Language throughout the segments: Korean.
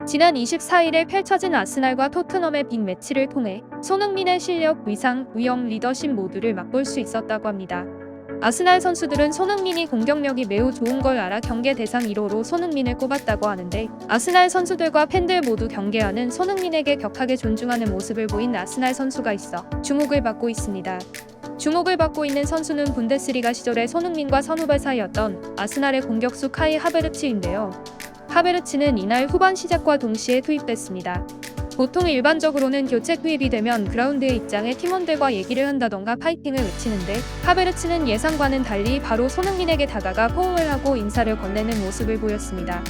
지난 24일에 펼쳐진 아스날과 토트넘의 빅매치를 통해 손흥민의 실력, 위상, 위험, 리더십 모두를 맛볼 수 있었다고 합니다. 아스날 선수들은 손흥민이 공격력이 매우 좋은 걸 알아 경계 대상 1호로 손흥민을 꼽았다고 하는데, 아스날 선수들과 팬들 모두 경계하는 손흥민에게 격하게 존중하는 모습을 보인 아스날 선수가 있어 주목을 받고 있습니다. 주목을 받고 있는 선수는 분데스리가 시절에 손흥민과 선후배 사이였던 아스날의 공격수 카이 하베르츠인데요. 하베르츠는 이날 후반 시작과 동시에 투입됐습니다. 보통 일반적으로는 교체 투입이 되면 그라운드의 입장에 팀원들과 얘기를 한다던가 파이팅을 외치는데, 하베르츠는 예상과는 달리 바로 손흥민에게 다가가 포옹을 하고 인사를 건네는 모습을 보였습니다.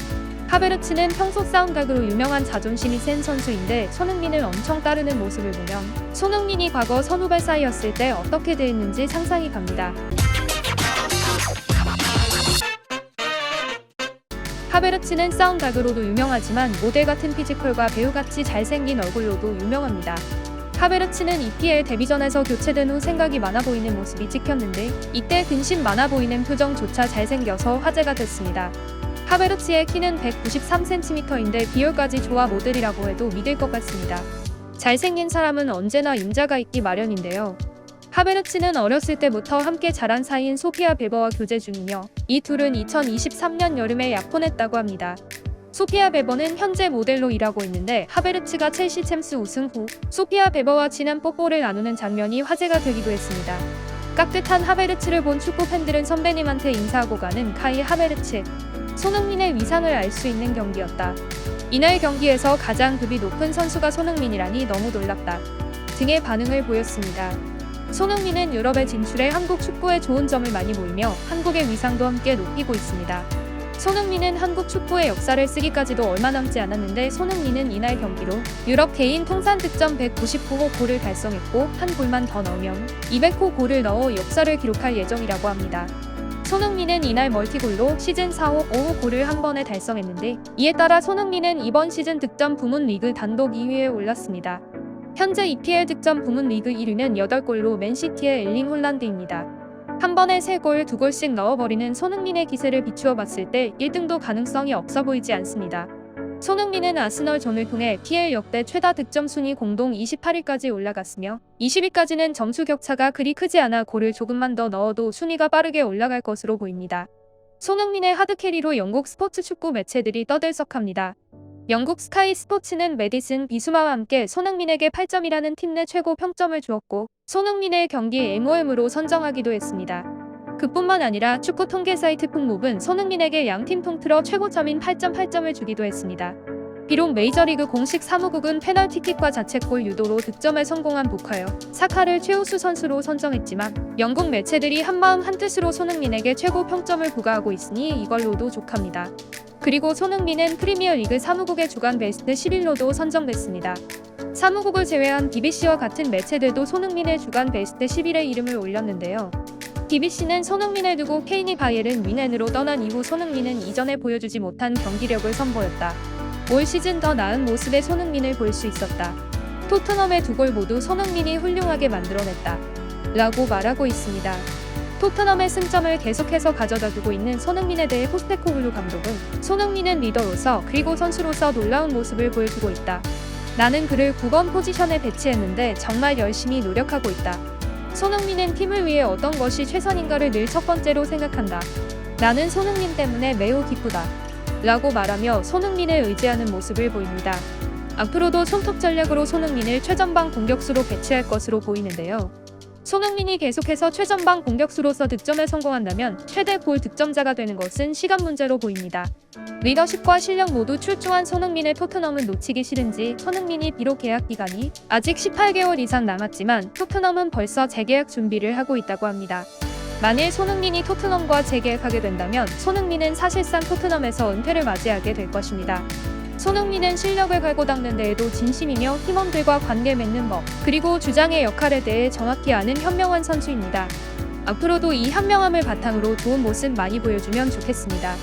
하베르츠는 평소 싸움각으로 유명한 자존심이 센 선수인데, 손흥민을 엄청 따르는 모습을 보면 손흥민이 과거 선후배 사이였을 때 어떻게 대했는지 상상이 갑니다. 하베르츠는 싸움각으로도 유명하지만 모델 같은 피지컬과 배우같이 잘생긴 얼굴로도 유명합니다. 하베르츠는 EPL 데뷔전에서 교체된 후 생각이 많아 보이는 모습이 찍혔는데, 이때 근심 많아 보이는 표정조차 잘생겨서 화제가 됐습니다. 하베르츠의 키는 193cm인데 비율까지 좋아 모델이라고 해도 믿을 것 같습니다. 잘생긴 사람은 언제나 임자가 있기 마련인데요. 하베르츠는 어렸을 때부터 함께 자란 사이인 소피아 베버와 교제 중이며, 이 둘은 2023년 여름에 약혼했다고 합니다. 소피아 베버는 현재 모델로 일하고 있는데, 하베르츠가 첼시 챔스 우승 후 소피아 베버와 진한 뽀뽀를 나누는 장면이 화제가 되기도 했습니다. 깍듯한 하베르츠를 본 축구 팬들은 선배님한테 인사하고 가는 카이 하베르츠. 손흥민의 위상을 알 수 있는 경기였다. 이날 경기에서 가장 급이 높은 선수가 손흥민이라니 너무 놀랍다 등의 반응을 보였습니다. 손흥민은 유럽에 진출해 한국 축구에 좋은 점을 많이 보이며 한국의 위상도 함께 높이고 있습니다. 손흥민은 한국 축구의 역사를 쓰기까지도 얼마 남지 않았는데, 손흥민은 이날 경기로 유럽 개인 통산 득점 199호 골을 달성했고, 한 골만 더 넣으면 200호 골을 넣어 역사를 기록할 예정이라고 합니다. 손흥민은 이날 멀티골로 시즌 4호, 5호 골을 한 번에 달성했는데, 이에 따라 손흥민은 이번 시즌 득점 부문 리그 단독 2위에 올랐습니다. 현재 EPL 득점 부문 리그 1위는 8골로 맨시티의 엘링 홀란드입니다. 한 번에 3골, 2골씩 넣어버리는 손흥민의 기세를 비추어 봤을 때 1등도 가능성이 없어 보이지 않습니다. 손흥민은 아스널전을 통해 PL 역대 최다 득점 순위 공동 28위까지 올라갔으며, 20위까지는 점수 격차가 그리 크지 않아 골을 조금만 더 넣어도 순위가 빠르게 올라갈 것으로 보입니다. 손흥민의 하드캐리로 영국 스포츠 축구 매체들이 떠들썩합니다. 영국 스카이 스포츠는 메디슨 비수마와 함께 손흥민에게 8점이라는 팀 내 최고 평점을 주었고, 손흥민의 경기 MOM으로 선정하기도 했습니다. 그뿐만 아니라 축구 통계 사이트 풋몹은 손흥민에게 양팀 통틀어 최고점인 8.8점을 주기도 했습니다. 비록 메이저리그 공식 사무국은 페널티킥과 자책골 유도로 득점에 성공한 부카요 사카를 최우수 선수로 선정했지만, 영국 매체들이 한마음 한뜻으로 손흥민에게 최고 평점을 부과하고 있으니 이걸로도 족합니다. 그리고 손흥민은 프리미어리그 사무국의 주간 베스트 11로도 선정됐습니다. 사무국을 제외한 BBC와 같은 매체들도 손흥민의 주간 베스트 11에 이름을 올렸는데요. BBC는 손흥민을 두고 케인이 바이에른 뮌헨으로 떠난 이후 손흥민은 이전에 보여주지 못한 경기력을 선보였다. 올 시즌 더 나은 모습의 손흥민을 볼 수 있었다. 토트넘의 2골 모두 손흥민이 훌륭하게 만들어냈다 라고 말하고 있습니다. 토트넘의 승점을 계속해서 가져다 두고 있는 손흥민에 대해 포스테코글루 감독은, 손흥민은 리더로서 그리고 선수로서 놀라운 모습을 보여주고 있다. 나는 그를 9번 포지션에 배치했는데 정말 열심히 노력하고 있다. 손흥민은 팀을 위해 어떤 것이 최선인가를 늘 첫 번째로 생각한다. 나는 손흥민 때문에 매우 기쁘다 라고 말하며 손흥민을 의지하는 모습을 보입니다. 앞으로도 손톱 전략으로 손흥민을 최전방 공격수로 배치할 것으로 보이는데요. 손흥민이 계속해서 최전방 공격수로서 득점에 성공한다면 최대 골 득점자가 되는 것은 시간 문제로 보입니다. 리더십과 실력 모두 출중한 손흥민의 토트넘은 놓치기 싫은지, 손흥민이 비록 계약 기간이 아직 18개월 이상 남았지만 토트넘은 벌써 재계약 준비를 하고 있다고 합니다. 만일 손흥민이 토트넘과 재계약하게 된다면 손흥민은 사실상 토트넘에서 은퇴를 맞이하게 될 것입니다. 손흥민은 실력을 갈고 닦는 데에도 진심이며 팀원들과 관계 맺는 법, 그리고 주장의 역할에 대해 정확히 아는 현명한 선수입니다. 앞으로도 이 현명함을 바탕으로 좋은 모습 많이 보여주면 좋겠습니다.